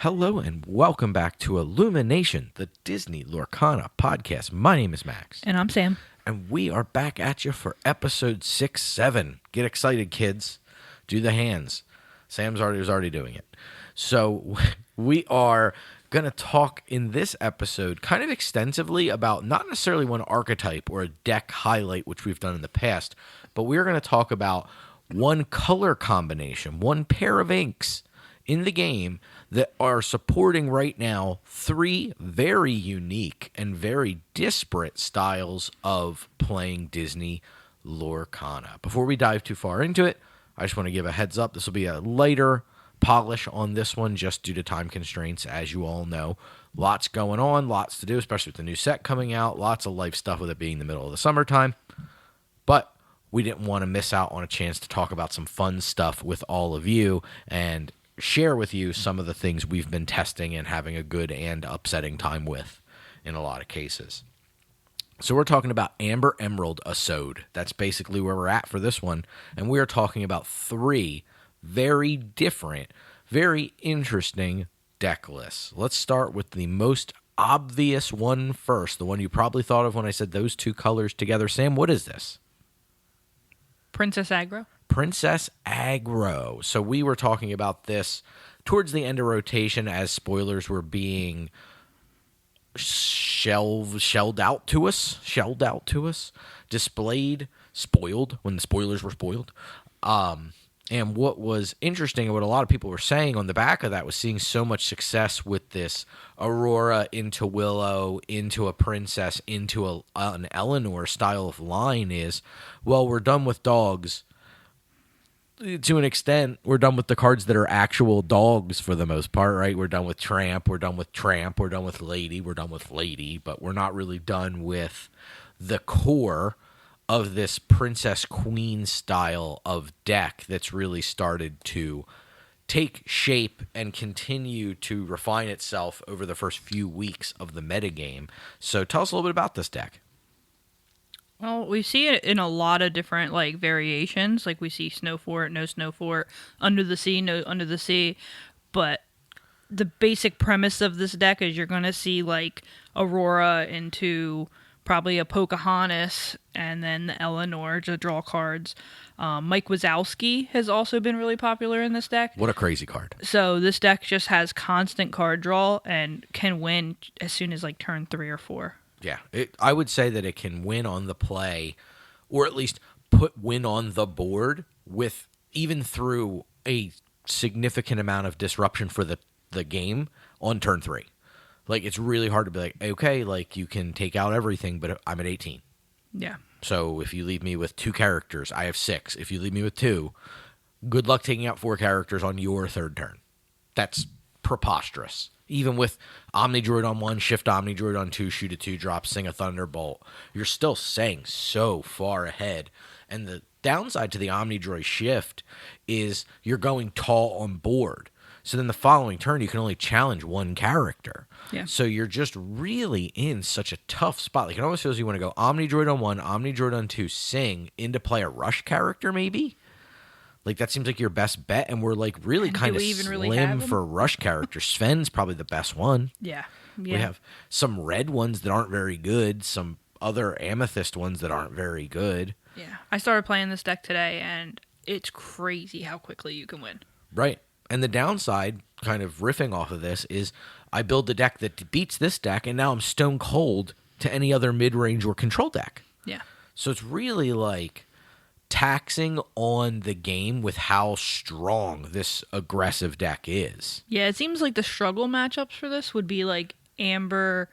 Hello and welcome back to IllumiNation, the Disney Lorcana podcast. My name is Max. And I'm Sam. And we are back at you for episode 6-7. Get excited, kids. Do the hands. Sam's already doing it. So we are going to talk in this episode kind of extensively about not necessarily one archetype or a deck highlight, which we've done in the past, but we're going to talk about one color combination, one pair of inks in the game that are supporting right now three very unique and very disparate styles of playing Disney Lorcana. Before we dive too far into it, I just want to give a heads up. This will be a lighter polish on this one just due to time constraints, as you all know. Lots going on, lots to do, especially with the new set coming out. Lots of life stuff with it being the middle of the summertime. But we didn't want to miss out on a chance to talk about some fun stuff with all of you and share with you some of the things we've been testing and having a good and upsetting time with in a lot of cases. So we're talking about Amber Emerald Asode. That's basically where we're at for this one. And we are talking about three very different, very interesting deck lists. Let's start with the most obvious one first, the one you probably thought of when I said those two colors together. Sam, what is this? Princess Aggro. Princess Aggro. So we were talking about this towards the end of rotation as spoilers were being shelled out to us, displayed, spoiled when the spoilers were spoiled. And what was interesting and what a lot of people were saying on the back of that was seeing so much success with this Aurora into Willow, into a Princess, into an Eleanor style of line is, well, we're done with dogs. To an extent, we're done with the cards that are actual dogs for the most part, right? We're done with Tramp, we're done with Tramp, we're done with Lady, but we're not really done with the core of this Princess Queen style of deck that's really started to take shape and continue to refine itself over the first few weeks of the metagame. So tell us a little bit about this deck. Well, we see it in a lot of different variations. Like we see Snow Fort, no Snow Fort, Under the Sea, no Under the Sea. But the basic premise of this deck is you're going to see Aurora into probably a Pocahontas and then the Eleanor to draw cards. Mike Wazowski has also been really popular in this deck. What a crazy card. So this deck just has constant card draw and can win as soon as turn 3 or 4. Yeah, I would say that it can win on the play, or at least win on the board with even through a significant amount of disruption for the game on turn 3. It's really hard to be okay, you can take out everything, but I'm at 18. Yeah. So if you leave me with 2 characters, I have 6. If you leave me with 2, good luck taking out 4 characters on your third turn. That's preposterous. Even with Omnidroid on 1, Shift Omnidroid on 2, shoot a 2-drop, sing a Thunderbolt, you're still staying so far ahead. And the downside to the Omnidroid Shift is you're going tall on board. So then the following turn, you can only challenge 1 character. Yeah. So you're just really in such a tough spot. It almost feels you want to go Omnidroid on 1, Omnidroid on 2, sing, into play a Rush character maybe? That seems like your best bet, and we're really kind of slim for Rush characters. Sven's probably the best one. Yeah. We have some red ones that aren't very good, some other Amethyst ones that aren't very good. Yeah. I started playing this deck today, and it's crazy how quickly you can win. Right. And the downside, kind of riffing off of this, is I build the deck that beats this deck, and now I'm stone cold to any other mid-range or control deck. Yeah. So it's really taxing on the game with how strong this aggressive deck is. Yeah, it seems like the struggle matchups for this would be Amber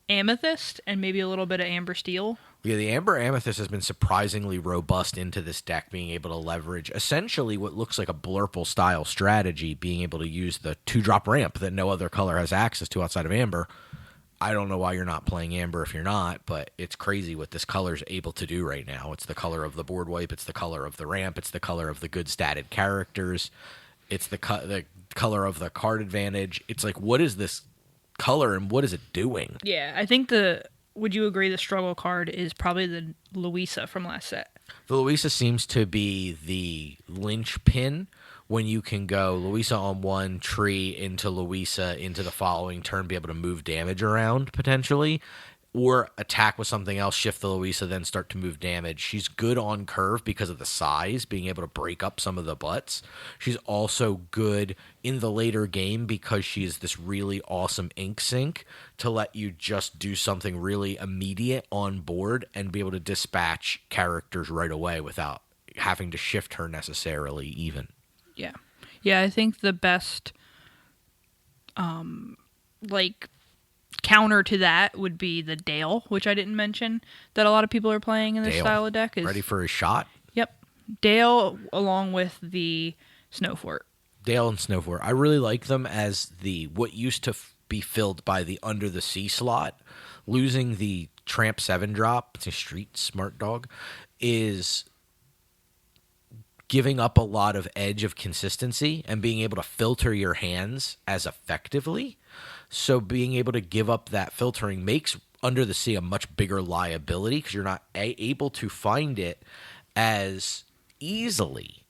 Amethyst and maybe a little bit of Amber Steel. Yeah, the Amber Amethyst has been surprisingly robust into this deck, being able to leverage essentially what looks like a Blurple-style strategy, being able to use the 2-drop ramp that no other color has access to outside of Amber. I don't know why you're not playing Amber if you're not, but it's crazy what this color's able to do right now. It's the color of the board wipe, it's the color of the ramp, it's the color of the good statted characters, it's the color of the card advantage. It's what is this color and what is it doing? Yeah, I think would you agree the struggle card is probably the Louisa from last set? The Louisa seems to be the linchpin when you can go Louisa on one tree into Louisa into the following turn, be able to move damage around potentially, or attack with something else, shift the Louisa, then start to move damage. She's good on curve because of the size, being able to break up some of the butts. She's also good in the later game because she's this really awesome ink sink to let you just do something really immediate on board and be able to dispatch characters right away without having to shift her necessarily even. Yeah. Yeah, I think the best like counter to that would be the Dale, which I didn't mention that a lot of people are playing in this Dale, style of deck. Is ready for a shot? Yep. Dale along with the Snowfort. Dale and Snowfort. I really like them as the what used to be filled by the Under the Sea slot. Losing the Tramp 7 drop, it's a street smart dog, is giving up a lot of edge of consistency and being able to filter your hands as effectively. So being able to give up that filtering makes Under the Sea a much bigger liability because you're not able to find it as easily,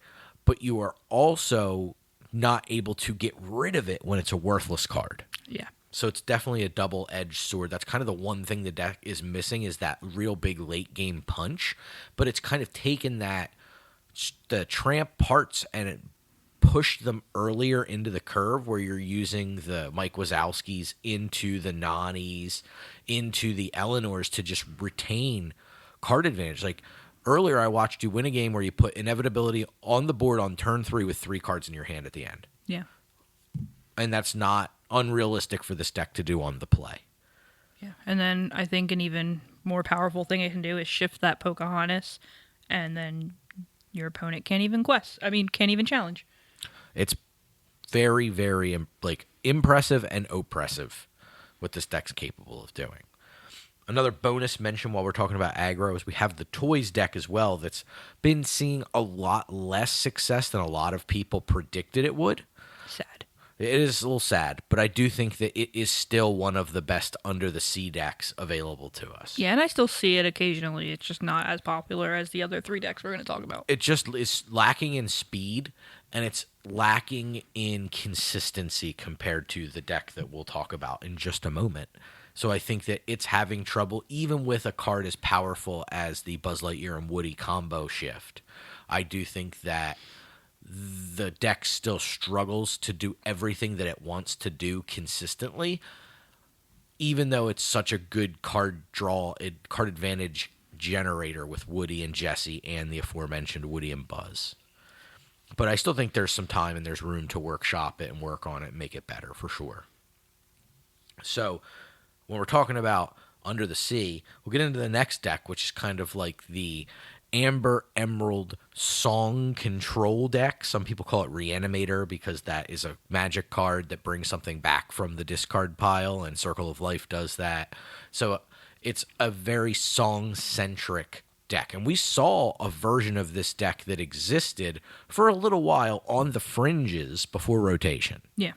but you are also not able to get rid of it when it's a worthless card. Yeah. So it's definitely a double-edged sword. That's kind of the one thing the deck is missing is that real big late-game punch. But it's kind of taken the Tramp parts and it pushed them earlier into the curve where you're using the Mike Wazowskis into the Nanis, into the Eleanors to just retain card advantage. Like earlier I watched you win a game where you put Inevitability on the board on turn 3 with 3 cards in your hand at the end. Yeah. And that's not unrealistic for this deck to do on the play. Yeah. And then I think an even more powerful thing it can do is shift that Pocahontas, and then your opponent can't even can't even challenge. It's very, very impressive and oppressive what this deck's capable of doing. Another bonus mention while we're talking about aggro is we have the Toys deck as well that's been seeing a lot less success than a lot of people predicted it would. Sad. It is a little sad, but I do think that it is still one of the best Under the Sea decks available to us. Yeah, and I still see it occasionally. It's just not as popular as the other 3 decks we're going to talk about. It just is lacking in speed, and it's lacking in consistency compared to the deck that we'll talk about in just a moment. So I think that it's having trouble, even with a card as powerful as the Buzz Lightyear and Woody combo shift. I do think that the deck still struggles to do everything that it wants to do consistently, even though it's such a good card advantage generator with Woody and Jesse and the aforementioned Woody and Buzz. But I still think there's some time and there's room to workshop it and work on it and make it better for sure. So when we're talking about Under the Sea, we'll get into the next deck, which is kind of like the Amber Emerald Song Control deck. Some people call it Reanimator because that is a magic card that brings something back from the discard pile, and Circle of Life does that. So it's a very song-centric deck. And we saw a version of this deck that existed for a little while on the fringes before rotation. Yeah.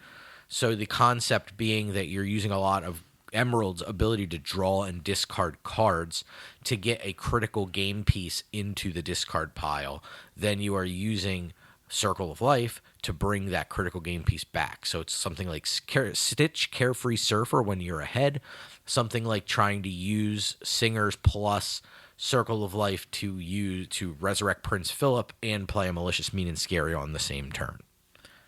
So the concept being that you're using a lot of Emerald's ability to draw and discard cards to get a critical game piece into the discard pile. Then you are using Circle of Life to bring that critical game piece back. So it's something like Stitch Carefree Surfer when you're ahead, something like trying to use Singers plus Circle of Life to resurrect Prince Philip and play a Malicious, Mean, and Scary on the same turn.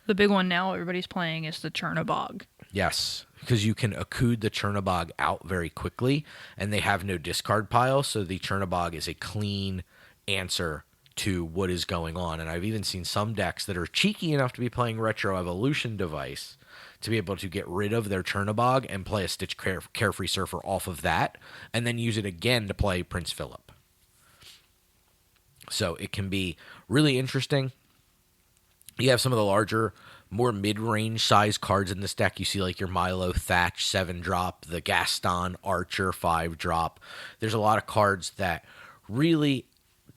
The big one now everybody's playing is the Chernobog. Yes, because you can Akud the Chernobog out very quickly, and they have no discard pile, so the Chernobog is a clean answer to what is going on. And I've even seen some decks that are cheeky enough to be playing Retro Evolution device to be able to get rid of their Chernobog and play a Stitch Carefree Surfer off of that, and then use it again to play Prince Philip. So it can be really interesting. You have some of the larger, more mid-range size cards in this deck. You see like your Milo Thatch 7-drop, the Gaston Archer 5-drop. There's a lot of cards that really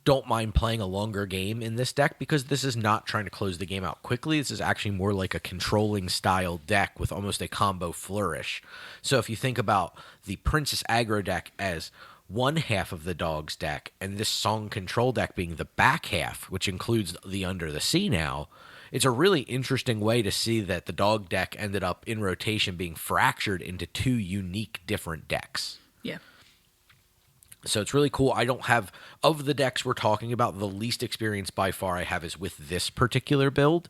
don't mind playing a longer game in this deck because this is not trying to close the game out quickly. This is actually more like a controlling style deck with almost a combo flourish. So if you think about the Princess aggro deck as one half of the dog's deck, and this song control deck being the back half, which includes the Under the Sea now. It's a really interesting way to see that the dog deck ended up in rotation being fractured into two unique different decks. Yeah. So it's really cool. I don't have, of the decks we're talking about, the least experience by far I have is with this particular build.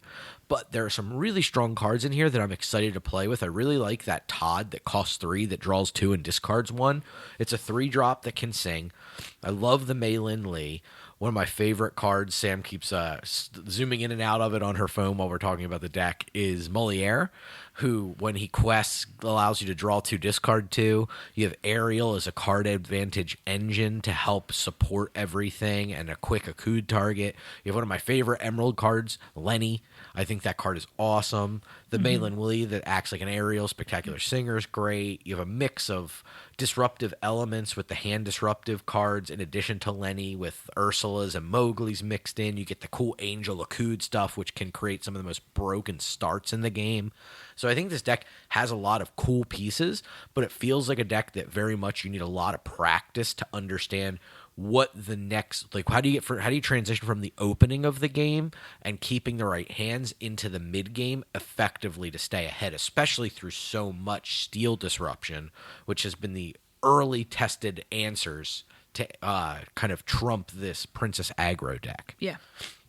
But there are some really strong cards in here that I'm excited to play with. I really like that Todd that costs 3, that draws 2 and discards 1. It's a 3-drop that can sing. I love the Maylin Lee. One of my favorite cards, Sam keeps zooming in and out of it on her phone while we're talking about the deck, is Moliere, who, when he quests, allows you to draw 2, discard 2. You have Ariel as a card advantage engine to help support everything and a quick Akud target. You have one of my favorite Emerald cards, Lenny. I think that card is awesome. The Maylin Lee that acts like an Ariel, Spectacular Singer is great. You have a mix of disruptive elements with the hand disruptive cards in addition to Lenny with Ursula's and Mowgli's mixed in. You get the cool Angel Akud stuff, which can create some of the most broken starts in the game. So I think this deck has a lot of cool pieces, but it feels like a deck that very much you need a lot of practice to understand what the next, like, how do you transition from the opening of the game and keeping the right hands into the mid game effectively to stay ahead, especially through so much steel disruption, which has been the early tested answers to kind of trump this Princess Aggro deck. Yeah.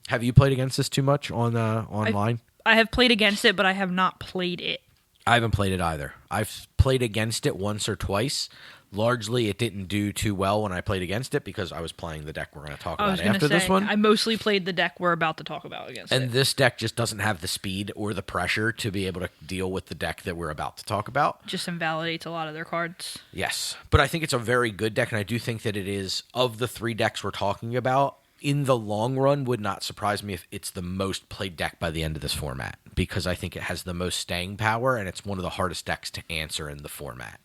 Have you played against this too much on online? I have played against it, but I have not played it. I haven't played it either. I've played against it once or twice. Largely, it didn't do too well when I played against it because I was playing the deck we're going to talk about after this one. I mostly played the deck we're about to talk about against it. And this deck just doesn't have the speed or the pressure to be able to deal with the deck that we're about to talk about. Just invalidates a lot of their cards. Yes. But I think it's a very good deck, and I do think that it is, of the 3 decks we're talking about, in the long run, would not surprise me if it's the most played deck by the end of this format, because I think it has the most staying power, and it's one of the hardest decks to answer in the format.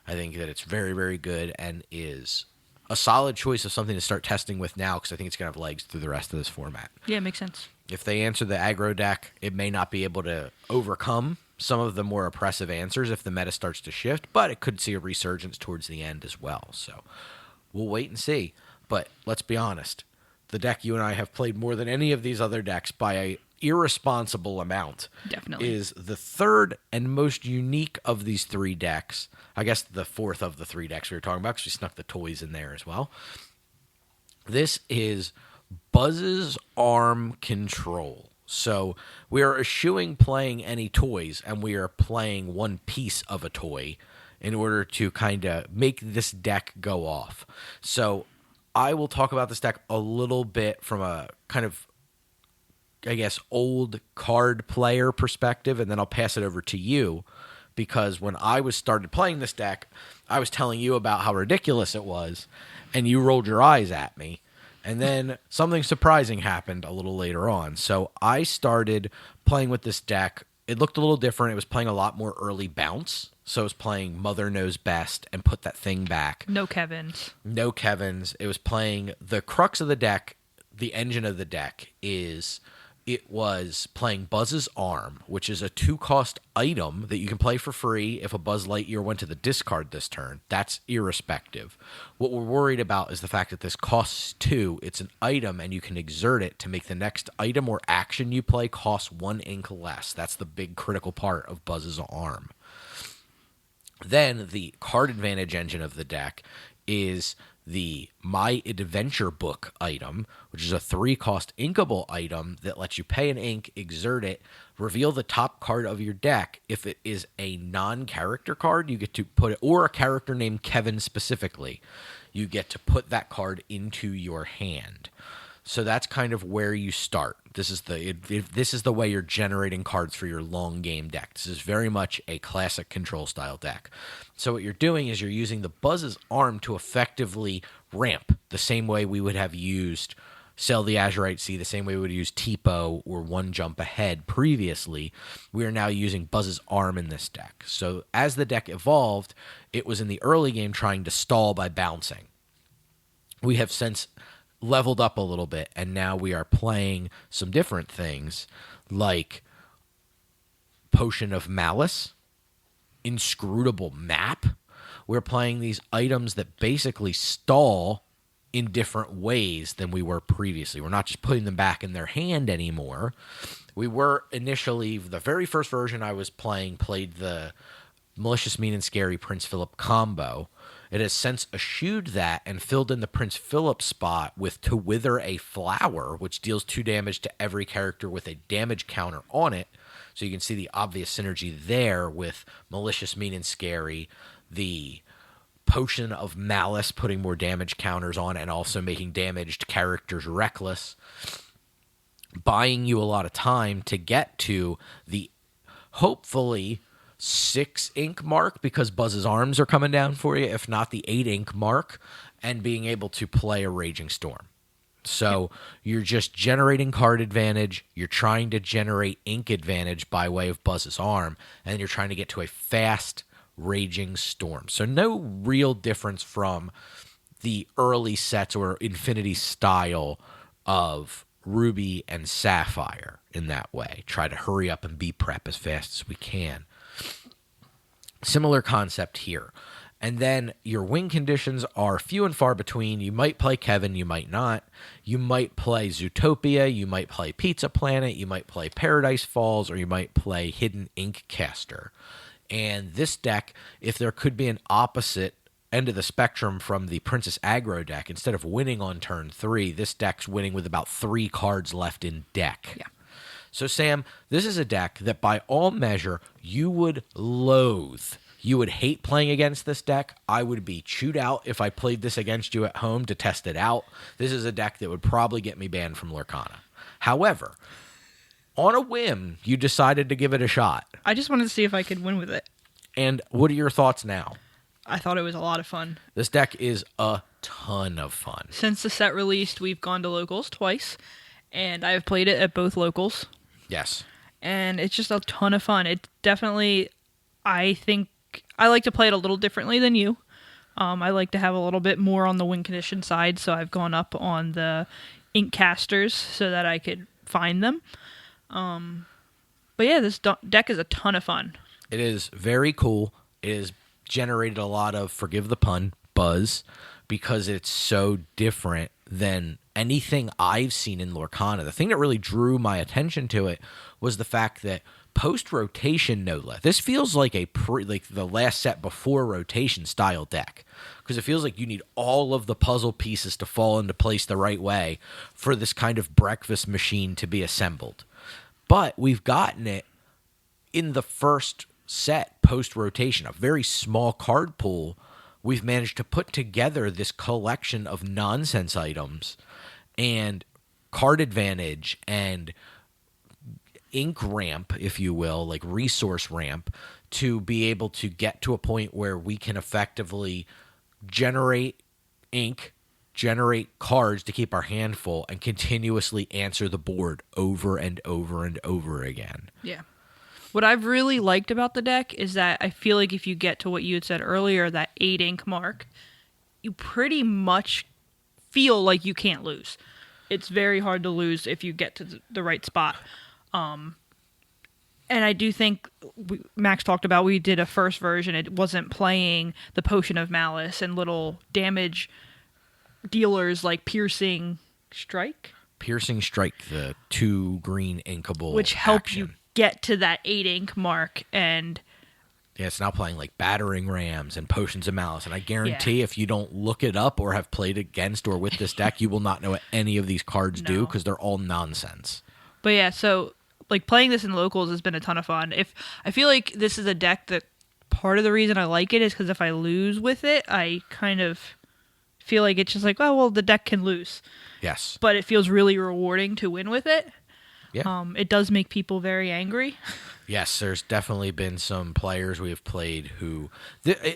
I think that it's very, very good and is a solid choice of something to start testing with now, because I think it's going to have legs through the rest of this format. Yeah, it makes sense. If they answer the aggro deck, it may not be able to overcome some of the more oppressive answers if the meta starts to shift, but it could see a resurgence towards the end as well. So we'll wait and see. But let's be honest. The deck you and I have played more than any of these other decks by a irresponsible amount. Definitely. Is the third and most unique of these 3 decks. I guess the fourth of the 3 decks we were talking about, because we snuck the toys in there as well. This is Buzz's Arm Control. So we are eschewing playing any toys, and we are playing one piece of a toy in order to kind of make this deck go off. So I will talk about this deck a little bit from a kind of, I guess, old card player perspective, and then I'll pass it over to you, because when I started playing this deck, I was telling you about how ridiculous it was, and you rolled your eyes at me, and then something surprising happened a little later on. So I started playing with this deck. It looked a little different. It was playing a lot more early bounce. So it was playing Mother Knows Best and Put That Thing Back. No Kevins. No Kevins. It was playing the crux of the deck, the engine of the deck is it was playing Buzz's Arm, which is a 2-cost item that you can play for free if a Buzz Lightyear went to the discard this turn. That's irrespective. What we're worried about is the fact that this costs 2. It's an item, and you can exert it to make the next item or action you play cost 1 ink less. That's the big critical part of Buzz's Arm. Then the card advantage engine of the deck is the My Adventure Book item, which is a 3-cost inkable item that lets you pay an ink, exert it, reveal the top card of your deck. If it is a non-character card, you get to put it, or a character named Kevin specifically, you get to put that card into your hand. So that's kind of where you start. This is the way you're generating cards for your long game deck. This is very much a classic control style deck. So what you're doing is you're using the Buzz's Arm to effectively ramp the same way we would have used Sail the Azurite Sea, the same way we would use Tipo or One Jump Ahead previously. We are now using Buzz's Arm in this deck. So as the deck evolved, it was in the early game trying to stall by bouncing. We have since leveled up a little bit, and now we are playing some different things like Potion of Malice, Inscrutable Map, we're playing these items that basically stall in different ways than we were previously. We're not just putting them back in their hand anymore. We were initially, the very first version I was playing played the Malicious, Mean, and Scary Prince Philip combo. It has since eschewed that and filled in the Prince Philip spot with To Wither a Flower, which deals 2 damage to every character with a damage counter on it. So you can see the obvious synergy there with Malicious, Mean, and Scary, the Potion of Malice putting more damage counters on and also making damaged characters reckless, buying you a lot of time to get to the hopefully 6 ink mark, because Buzz's arms are coming down for you, if not the 8 ink mark, and being able to play a Raging Storm. So you're just generating card advantage, you're trying to generate ink advantage by way of Buzz's arm, and you're trying to get to a fast Raging Storm. So no real difference from the early sets or Infinity style of Ruby and Sapphire in that way. Try to hurry up and be prep as fast as we can. Similar concept here. And then your win conditions are few and far between. You might play Kevin, you might not. You might play Zootopia, you might play Pizza Planet, you might play Paradise Falls, or you might play Hidden Ink Caster. And this deck, if there could be an opposite end of the spectrum from the Princess Aggro deck, instead of winning on turn 3, this deck's winning with about 3 cards left in deck. Yeah. So, Sam, this is a deck that by all measure you would loathe. You would hate playing against this deck. I would be chewed out if I played this against you at home to test it out. This is a deck that would probably get me banned from Lorcana. However, on a whim, you decided to give it a shot. I just wanted to see if I could win with it. And what are your thoughts now? I thought it was a lot of fun. This deck is a ton of fun. Since the set released, we've gone to locals twice, and I've played it at both locals. Yes. And it's just a ton of fun. It definitely, I think, I like to play it a little differently than you. I like to have a little bit more on the win condition side, so I've gone up on the ink casters so that I could find them. But yeah, this deck is a ton of fun. It is very cool. It has generated a lot of, forgive the pun, buzz, because it's so different than anything I've seen in Lorcana. The thing that really drew my attention to it was the fact that post-rotation, no less. This feels like like the last set before rotation style deck, because it feels like you need all of the puzzle pieces to fall into place the right way for this kind of breakfast machine to be assembled. But we've gotten it in the first set post-rotation, a very small card pool. We've managed to put together this collection of nonsense items and card advantage and ink ramp, if you will, like resource ramp, to be able to get to a point where we can effectively generate ink, generate cards to keep our hand full, and continuously answer the board over and over and over again. Yeah. What I've really liked about the deck is that I feel like if you get to what you had said earlier, that 8 ink mark, you pretty much feel like you can't lose. It's very hard to lose if you get to the right spot. And I do think Max talked about, we did a first version. It wasn't playing the Potion of Malice and little damage dealers like Piercing Strike. Piercing Strike, the 2 green inkable, which help action. you get to that 8 ink mark. And yeah, it's now playing like Battering Rams and Potions of Malice. And I guarantee if you don't look it up or have played against or with this deck, you will not know what any of these cards do, because they're all nonsense. But yeah, so like playing this in locals has been a ton of fun. If I feel like this is a deck that part of the reason I like it is because if I lose with it, I kind of feel like it's just like, oh, well, the deck can lose. Yes. But it feels really rewarding to win with it. Yeah. It does make people very angry. Yes, there's definitely been some players we have played who,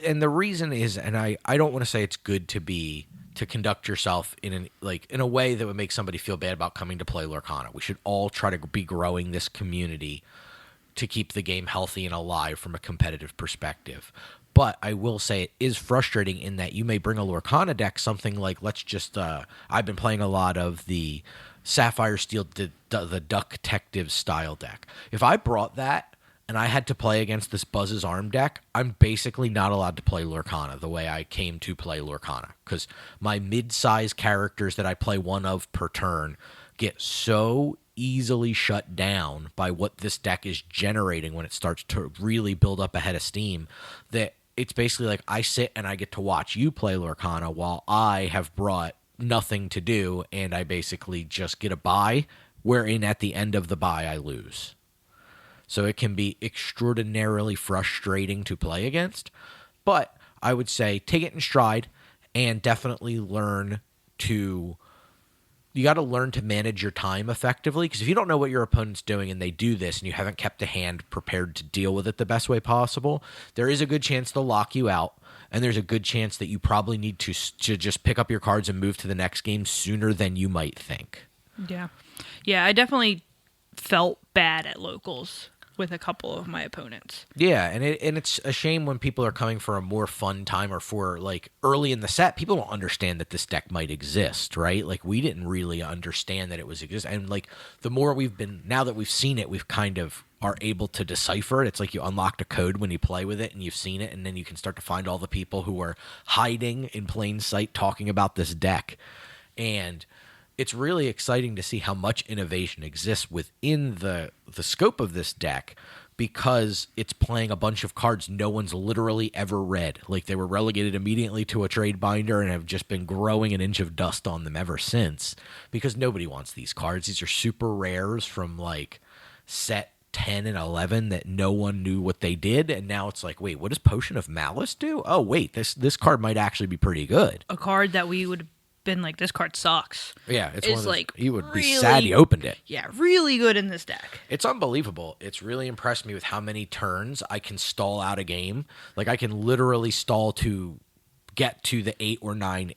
and the reason is, and I don't want to say it's good to conduct yourself in a way that would make somebody feel bad about coming to play Lorcana. We should all try to be growing this community to keep the game healthy and alive from a competitive perspective. But I will say it is frustrating in that you may bring a Lorcana deck, something like, I've been playing a lot of the Sapphire Steel, the Duck Detective style deck. If I brought that and I had to play against this Buzz's Arm deck, I'm basically not allowed to play Lorcana the way I came to play Lorcana, because my mid-size characters that I play one of per turn get so easily shut down by what this deck is generating when it starts to really build up a head of steam, that it's basically like I sit and I get to watch you play Lorcana while I have brought nothing to do, and I basically just get a bye, wherein at the end of the bye I lose. So it can be extraordinarily frustrating to play against, but I would say take it in stride and definitely learn to... You got to learn to manage your time effectively, because if you don't know what your opponent's doing and they do this and you haven't kept a hand prepared to deal with it the best way possible, there is a good chance they'll lock you out, and there's a good chance that you probably need to just pick up your cards and move to the next game sooner than you might think. Yeah. Yeah, I definitely felt bad at locals with a couple of my opponents. Yeah, and it's a shame when people are coming for a more fun time, or for like early in the set, people don't understand that this deck might exist, right? Like we didn't really understand that it was exist, and like the more now that we've seen it, we've kind of are able to decipher it. It's like you unlocked a code when you play with it and you've seen it, and then you can start to find all the people who are hiding in plain sight talking about this deck. And it's really exciting to see how much innovation exists within the scope of this deck, because it's playing a bunch of cards no one's literally ever read. Like they were relegated immediately to a trade binder and have just been growing an inch of dust on them ever since, because nobody wants these cards. These are super rares from like set 10 and 11 that no one knew what they did, and now it's like, wait, what does Potion of Malice do? Oh wait, this card might actually be pretty good. A card that we would been like, this card sucks. Yeah, it's one of those, like you would really, be sad you opened it. Yeah, really good in this deck. It's unbelievable. It's really impressed me with how many turns I can stall out a game. Like I can literally stall to get to the 8 or 9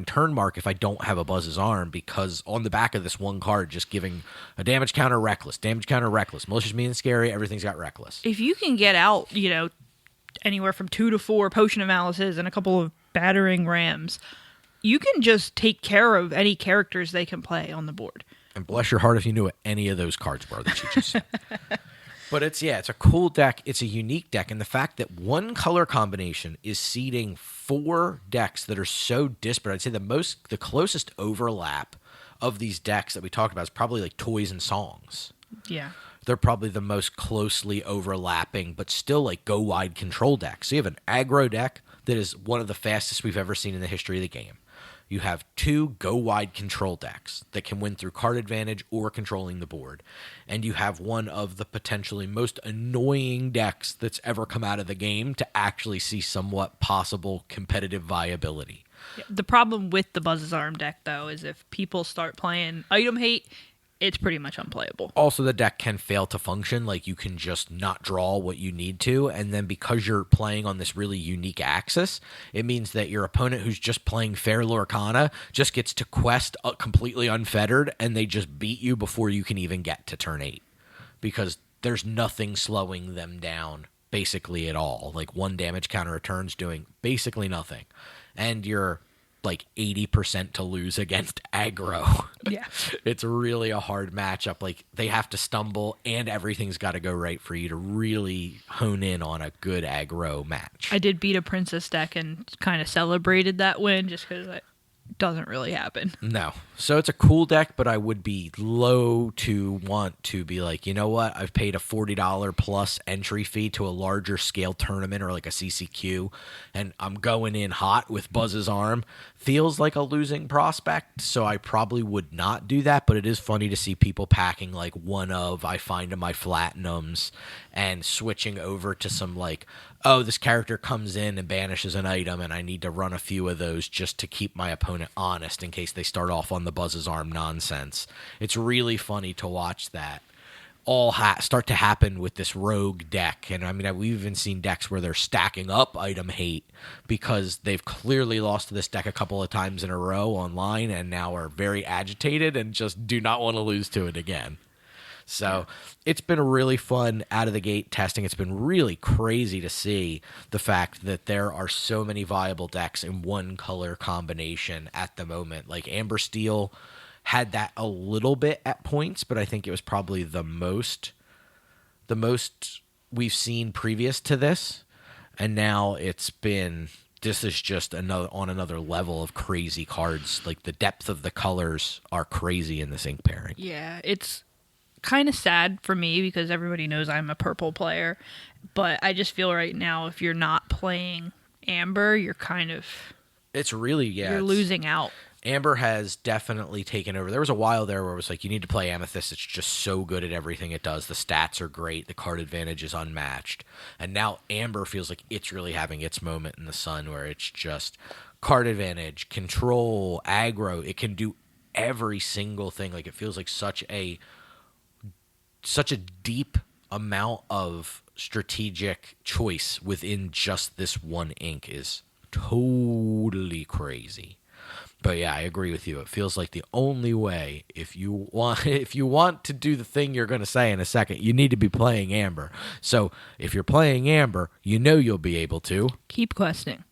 turn mark if I don't have a Buzz's Arm, because on the back of this one card, just giving a damage counter reckless, malicious, mean, and scary, everything's got reckless. If you can get out, anywhere from 2 to 4 Potion of Malices and a couple of Battering Rams, you can just take care of any characters they can play on the board. And bless your heart if you knew what any of those cards were that you just said. But it's a cool deck. It's a unique deck. And the fact that one color combination is seeding 4 decks that are so disparate, I'd say the closest overlap of these decks that we talked about is probably like Toys and Songs. Yeah. They're probably the most closely overlapping, but still like go wide control decks. So you have an aggro deck that is one of the fastest we've ever seen in the history of the game. You have 2 go-wide control decks that can win through card advantage or controlling the board. And you have one of the potentially most annoying decks that's ever come out of the game to actually see somewhat possible competitive viability. Yeah, the problem with the Buzz's Arm deck, though, is if people start playing Item Hate, it's pretty much unplayable. Also, the deck can fail to function. Like, you can just not draw what you need to, and then because you're playing on this really unique axis, it means that your opponent who's just playing fair Lorcana just gets to quest completely unfettered, and they just beat you before you can even get to turn 8. Because there's nothing slowing them down, basically at all. Like, 1 damage counter return's doing basically nothing. And you're like 80% to lose against aggro. Yeah. It's really a hard matchup. Like they have to stumble and everything's got to go right for you to really hone in on a good aggro match. I did beat a Princess deck and kind of celebrated that win just because it doesn't really happen. No. So it's a cool deck, but I would be low to want to be like, you know what? I've paid a $40 plus entry fee to a larger scale tournament or like a CCQ, and I'm going in hot with Buzz's Arm. Feels like a losing prospect, so I probably would not do that, but it is funny to see people packing like one of I find in my Platinums and switching over to some like, oh, this character comes in and banishes an item and I need to run a few of those just to keep my opponent honest in case they start off on the Buzz's Arm nonsense. It's really funny to watch that all start to happen with this rogue deck. And I mean, we've even seen decks where they're stacking up item hate because they've clearly lost to this deck a couple of times in a row online and now are very agitated and just do not want to lose to it again. So it's been really fun out of the gate testing. It's been really crazy to see the fact that there are so many viable decks in one color combination at the moment. Like Amber Steel had that a little bit at points, but I think it was probably the most the most we've seen previous to this, and now this is just another level of crazy cards. Like the depth of the colors are crazy in this ink pairing. Yeah, it's kind of sad for me because everybody knows I'm a purple player, but I just feel right now if you're not playing Amber, you're kind of It's really you're losing out. Amber has definitely taken over. There was a while there where it was like, you need to play Amethyst. It's just so good at everything it does. The stats are great. The card advantage is unmatched. And now Amber feels like it's really having its moment in the sun where it's just card advantage, control, aggro. It can do every single thing. Like, it feels like such a deep amount of strategic choice within just this one ink is totally crazy. But yeah, I agree with you. It feels like the only way, if you want to do the thing you're going to say in a second, you need to be playing Amber. So if you're playing Amber, you know you'll be able to Keep questing.